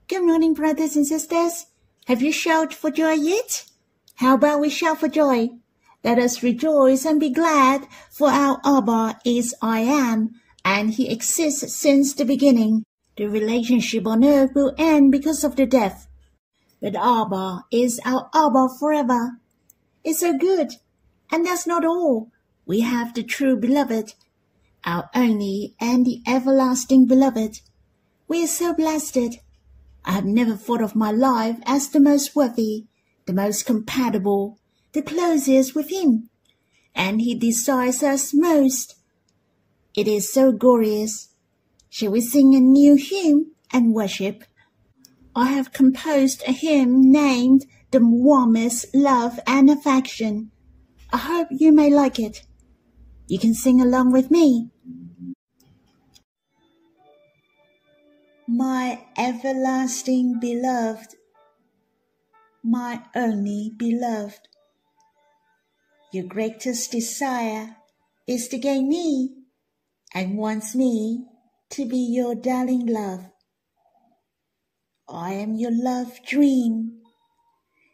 Good morning, brothers and sisters. Have you shouted for joy yet? How about we shout for joy? Let us rejoice and be glad, for our Abba is I am, and he exists since the beginning. The relationship on earth will end because of the death, but Abba is our Abba forever. It's so good, and that's not all. We have the true beloved, our only and the everlasting beloved. We are so blessed. I have never thought of my life as the most worthy, the most compatible, the closest with him, and he desires us most. It is so glorious. Shall we sing a new hymn and worship? I have composed a hymn named The Warmest Love and Affection. I hope you may like it. You can sing along with me. My everlasting beloved, my only beloved, your greatest desire is to gain me and wants me to be your darling love. I am your love dream,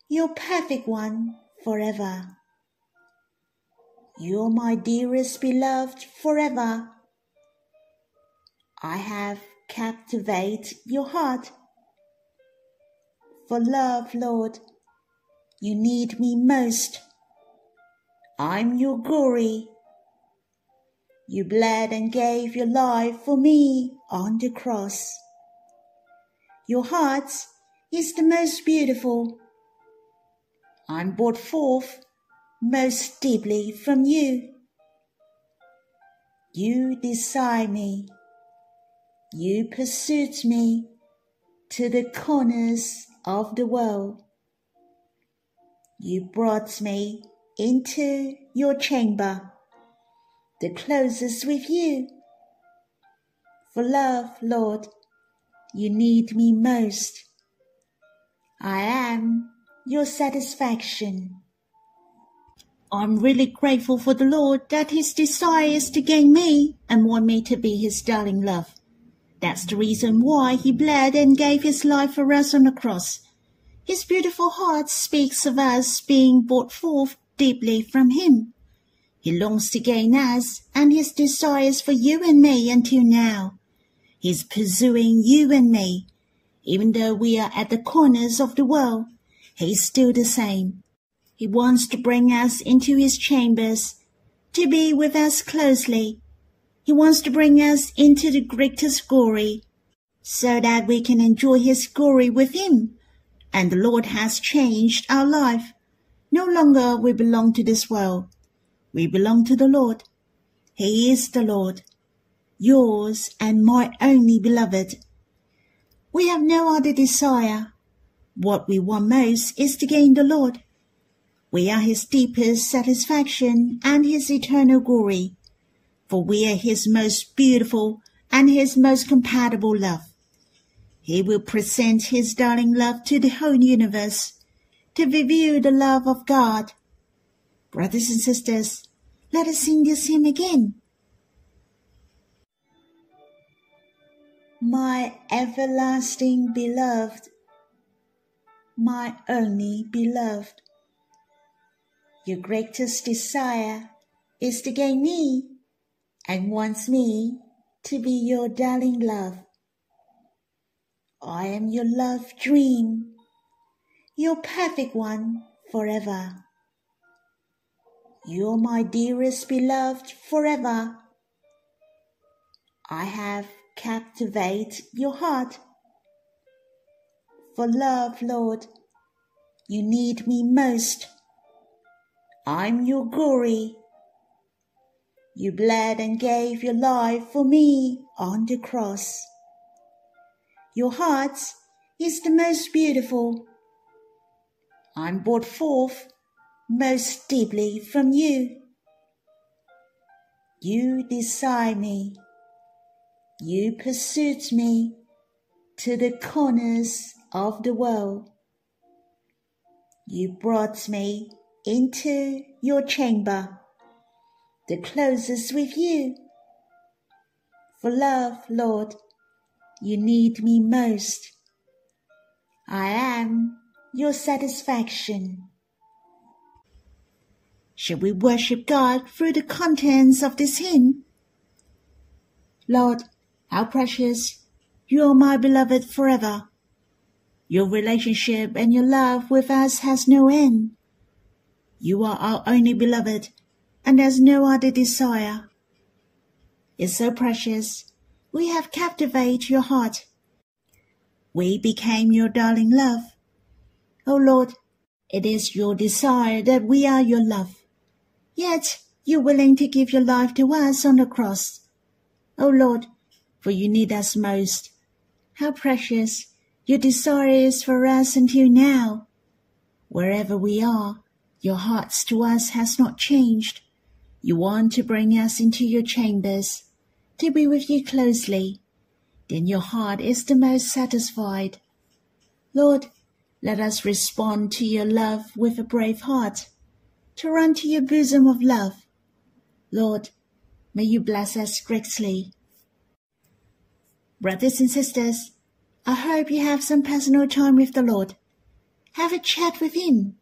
your perfect one forever. You're my dearest beloved forever. I have captivated your heart. For love, Lord, you need me most. I'm your glory. You bled and gave your life for me on the cross. Your heart is the most beautiful. I'm brought forth most deeply from you. You desire me. You pursued me to the corners of the world. You brought me into your chamber, the closest with you. For love, Lord, you need me most. I am your satisfaction. I'm really grateful for the Lord that his desire is to gain me and want me to be his darling love. That's the reason why he bled and gave his life for us on the cross. His beautiful heart speaks of us being brought forth deeply from him. He longs to gain us, and his desire is for you and me until now. He's pursuing you and me. Even though we are at the corners of the world, he's still the same. He wants to bring us into his chambers, to be with us closely. He wants to bring us into the greatest glory, so that we can enjoy his glory with him. And the Lord has changed our life. No longer we belong to this world. We belong to the Lord. He is the Lord, yours and my only beloved. We have no other desire. What we want most is to gain the Lord. We are his deepest satisfaction and his eternal glory, for we are his most beautiful and his most compatible love. He will present his darling love to the whole universe, to reveal the love of God. Brothers and sisters, let us sing this hymn again. My everlasting beloved, my only beloved, your greatest desire is to gain me and wants me to be your darling love. I am your love dream, your perfect one forever. You're my dearest beloved forever. I have captivated your heart. For love, Lord, you need me most. I'm your glory. You bled and gave your life for me on the cross. Your heart is the most beautiful. I'm brought forth most deeply from you. You desire me. You pursued me to the corners of the world. You brought me into your chamber, the closest with you. For love, Lord, you need me most. I am your satisfaction. Shall we worship God through the contents of this hymn? Lord, how precious, you are my beloved forever. Your relationship and your love with us has no end. You are our only beloved, and there's no other desire. It's so precious, we have captivated your heart. We became your darling love. O Lord, it is your desire that we are your love. Yet you're willing to give your life to us on the cross. O Lord, for you need us most. How precious your desire is for us until now. Wherever we are, your hearts to us has not changed. You want to bring us into your chambers, to be with you closely. Then your heart is the most satisfied. Lord, let us respond to your love with a brave heart, to run to your bosom of love. Lord, may you bless us greatly. Brothers and sisters, I hope you have some personal time with the Lord. Have a chat with him.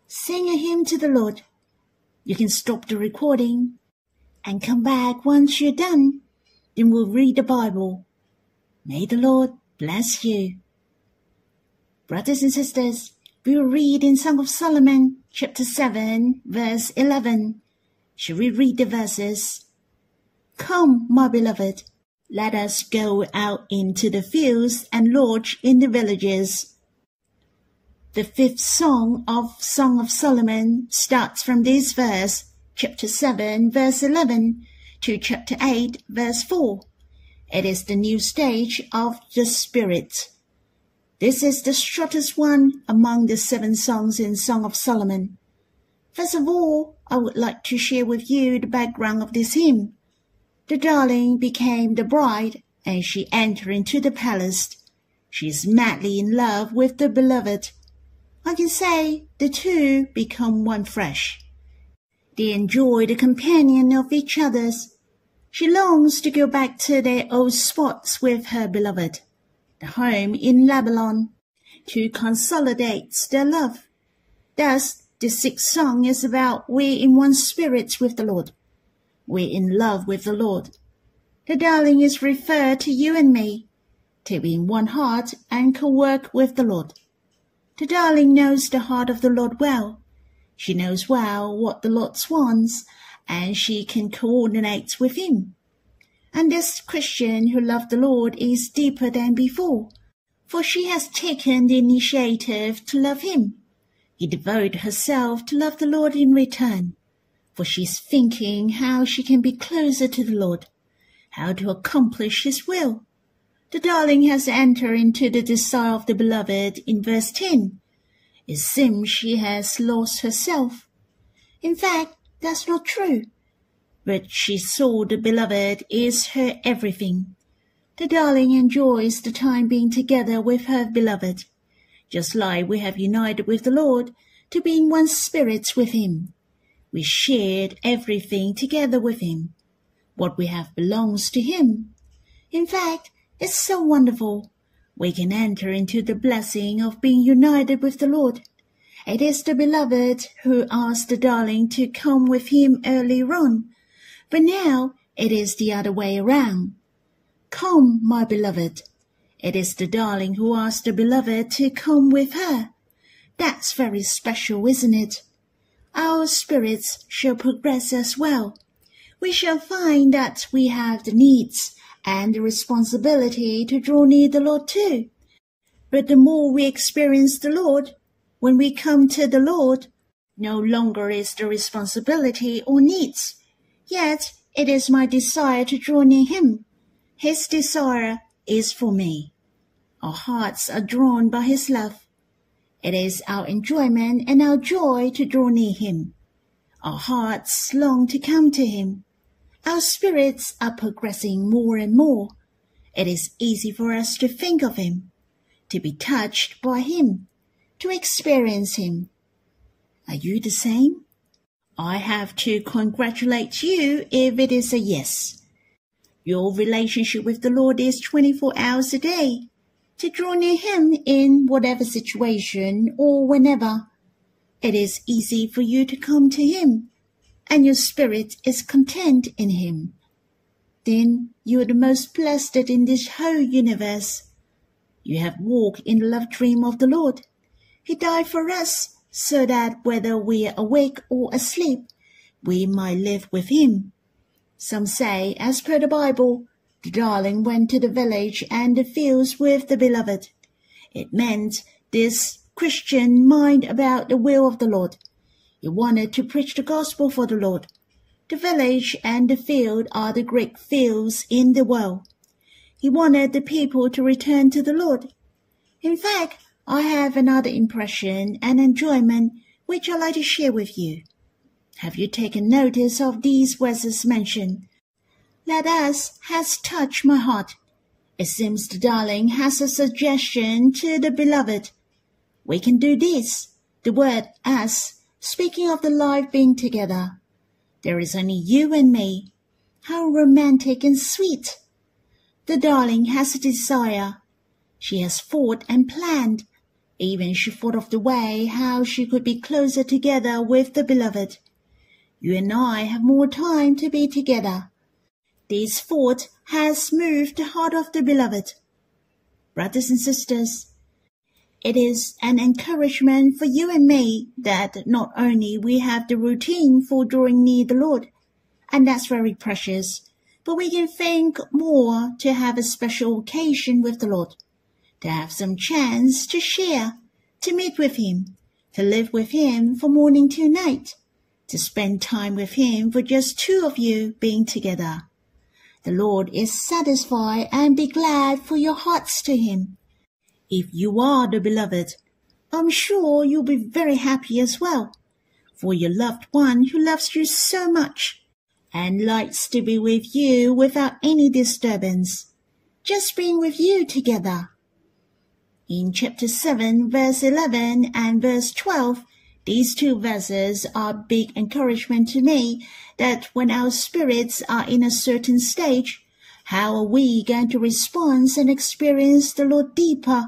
Sing a hymn to the Lord. You can stop the recording and come back once you're done. Then we'll read the Bible. May the Lord bless you. Brothers and sisters, we will read in Song of Solomon, chapter 7, verse 11. Shall we read the verses? Come, my beloved, let us go out into the fields and lodge in the villages. The fifth song of Solomon starts from this verse, chapter 7, verse 11, to chapter 8, verse 4. It is the new stage of the Spirit. This is the shortest one among the 7 songs in Song of Solomon. First of all, I would like to share with you the background of this hymn. The darling became the bride, and she entered into the palace. She is madly in love with the beloved. I can say the two become one flesh. They enjoy the companion of each other's. She longs to go back to their old spots with her beloved, the home in Lebanon, to consolidate their love. Thus, the 6th song is about we're in one spirit with the Lord. We're in love with the Lord. The darling is referred to you and me, to be in one heart and co-work with the Lord. The darling knows the heart of the Lord well. She knows well what the Lord wants, and she can coordinate with him. And this Christian who loved the Lord is deeper than before, for she has taken the initiative to love him. He devoted herself to love the Lord in return, for she's thinking how she can be closer to the Lord, how to accomplish his will. The darling has entered into the desire of the beloved in verse 10. It seems she has lost herself. In fact, that's not true. But she saw the beloved is her everything. The darling enjoys the time being together with her beloved, just like we have united with the Lord to be in one spirit with him. We shared everything together with him. What we have belongs to him. In fact, it's so wonderful. We can enter into the blessing of being united with the Lord. It is the beloved who asked the darling to come with him earlier on, but now it is the other way around. Come, my beloved. It is the darling who asked the beloved to come with her. That's very special, isn't it? Our spirits shall progress as well. We shall find that we have the needs and the responsibility to draw near the Lord too. But the more we experience the Lord, when we come to the Lord, no longer is the responsibility or needs. Yet it is my desire to draw near him. His desire is for me. Our hearts are drawn by his love. It is our enjoyment and our joy to draw near him. Our hearts long to come to him. Our spirits are progressing more and more. It is easy for us to think of him, to be touched by him, to experience him. Are you the same? I have to congratulate you if it is a yes. Your relationship with the Lord is 24 hours a day. to draw near him in whatever situation or whenever. It is easy for you to come to him, and your spirit is content in him. Then you are the most blessed in this whole universe. You have walked in the love dream of the Lord. He died for us, so that whether we are awake or asleep, we might live with him. Some say, as per the Bible, the darling went to the village and the fields with the beloved. It meant this Christian mind about the will of the Lord. He wanted to preach the gospel for the Lord. The village and the field are the great fields in the world. He wanted the people to return to the Lord. In fact, I have another impression and enjoyment which I'd like to share with you. Have you taken notice of these verses mentioned? Let us has touched my heart. It seems the darling has a suggestion to the beloved. We can do this. The word us, speaking of the life being together. There is only you and me. How romantic and sweet. The darling has a desire. She has thought and planned. Even she thought of the way how she could be closer together with the beloved. You and I have more time to be together. This thought has moved the heart of the beloved. Brothers and sisters, it is an encouragement for you and me that not only we have the routine for drawing near the Lord, and that's very precious, but we can think more to have a special occasion with the Lord, to have some chance to share, to meet with him, to live with him from morning to night, to spend time with him for just two of you being together. The Lord is satisfied and be glad for your hearts to him. If you are the beloved, I'm sure you'll be very happy as well, for your loved one who loves you so much and likes to be with you without any disturbance, just being with you together. In chapter 7, verse 11 and verse 12, these two verses are big encouragement to me that when our spirits are in a certain stage, how are we going to respond and experience the Lord deeper?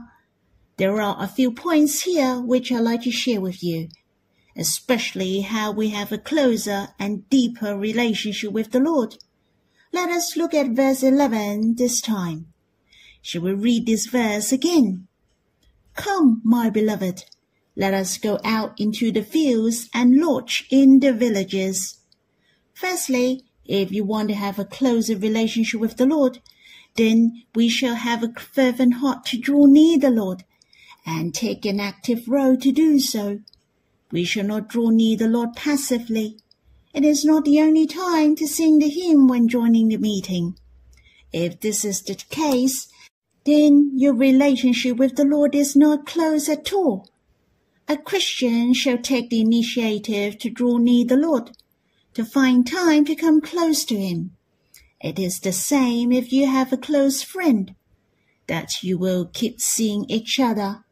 There are a few points here which I'd like to share with you, especially how we have a closer and deeper relationship with the Lord. Let us look at verse 11 this time. Shall we read this verse again? Come, my beloved, let us go out into the fields and lodge in the villages. Firstly, if you want to have a closer relationship with the Lord, then we shall have a fervent heart to draw near the Lord and take an active role to do so. We shall not draw near the Lord passively. It is not the only time to sing the hymn when joining the meeting. If this is the case, then your relationship with the Lord is not close at all. A Christian shall take the initiative to draw near the Lord, to find time to come close to him. It is the same if you have a close friend, that you will keep seeing each other.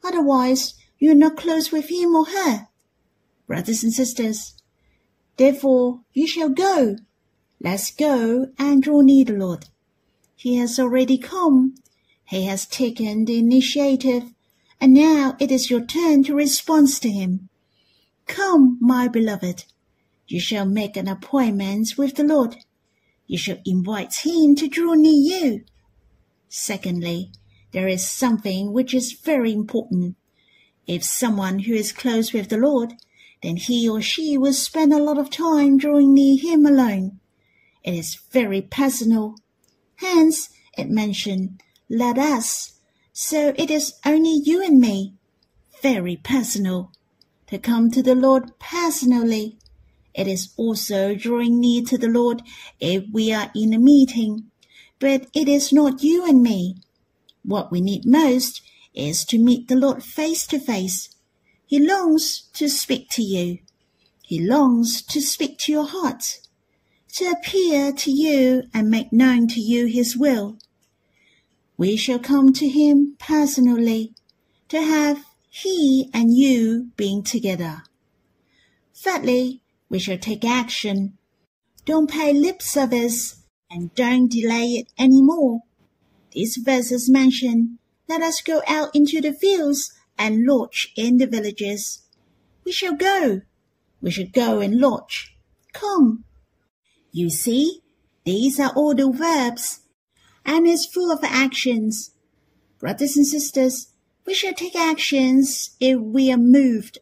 Otherwise, you are not close with him or her. Brothers and sisters, therefore you shall go. Let's go and draw near the Lord. He has already come. He has taken the initiative, and now it is your turn to respond to him. Come, my beloved. You shall make an appointment with the Lord. You shall invite him to draw near you. Secondly, there is something which is very important. If someone who is close with the Lord, then he or she will spend a lot of time drawing near him alone. It is very personal. Hence, it mentioned, let us. So it is only you and me. Very personal. To come to the Lord personally. It is also drawing near to the Lord if we are in a meeting. But it is not you and me. What we need most is to meet the Lord face to face. He longs to speak to you. He longs to speak to your heart, to appear to you and make known to you his will. We shall come to him personally, to have he and you being together. Thirdly, we shall take action. Don't pay lip service and don't delay it any more. These verses mention, let us go out into the fields and lodge in the villages. We shall go and lodge. Come. You see, these are all the verbs, and it's full of actions. Brothers and sisters, we shall take actions if we are moved.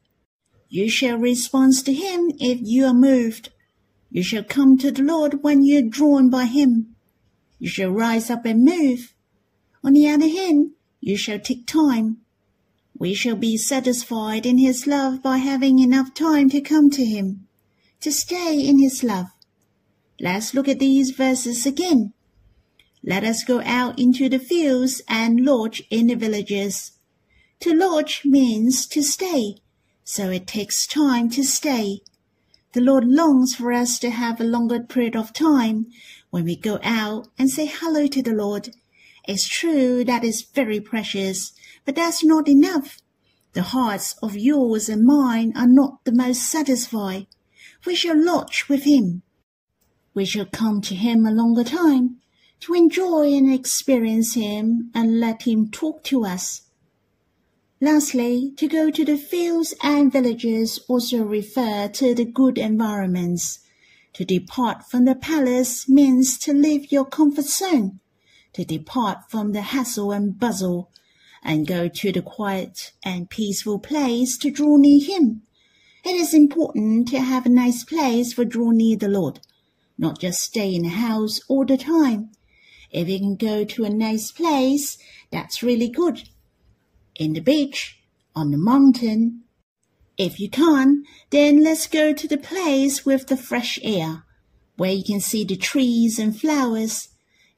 You shall respond to him if you are moved. You shall come to the Lord when you are drawn by him. You shall rise up and move. On the other hand, you shall take time. We shall be satisfied in his love by having enough time to come to him, to stay in his love. Let's look at these verses again. Let us go out into the fields and lodge in the villages. To lodge means to stay, so it takes time to stay. The Lord longs for us to have a longer period of time when we go out and say hello to the Lord. It's true that is very precious, but that's not enough. The hearts of yours and mine are not the most satisfied. We shall lodge with him. We shall come to him a longer time to enjoy and experience him and let him talk to us. Lastly, to go to the fields and villages also refer to the good environments. To depart from the palace means to leave your comfort zone, to depart from the hassle and bustle, and go to the quiet and peaceful place to draw near him. It is important to have a nice place for draw near the Lord, not just stay in a house all the time. If you can go to a nice place, that's really good. In the beach, on the mountain. If you can't, then let's go to the place with the fresh air, where you can see the trees and flowers.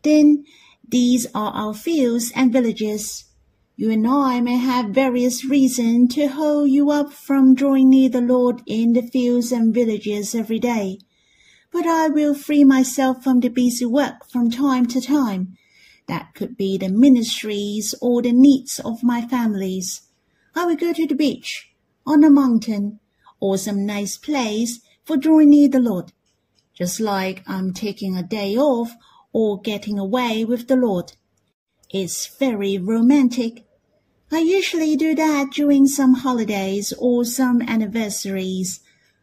Then these are our fields and villages. You and I may have various reasons to hold you up from drawing near the Lord in the fields and villages every day. But I will free myself from the busy work from time to time. That could be the ministries or the needs of my families. I will go to the beach, on a mountain, or some nice place for drawing near the Lord, just like I'm taking a day off or getting away with the Lord. It's very romantic. I usually do that during some holidays or some anniversaries.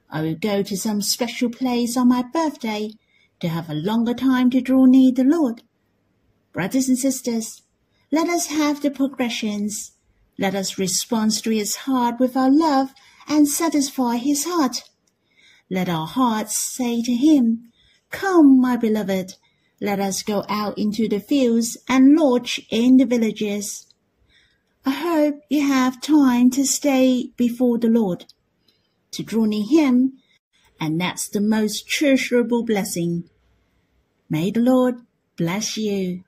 I will go to some special place on my birthday to have a longer time to draw near the Lord. Brothers and sisters, let us have the progressions. Let us respond to his heart with our love and satisfy his heart. Let our hearts say to him, "Come, my beloved, let us go out into the fields and lodge in the villages." I hope you have time to stay before the Lord, to draw near him, and that's the most treasurable blessing. May the Lord bless you.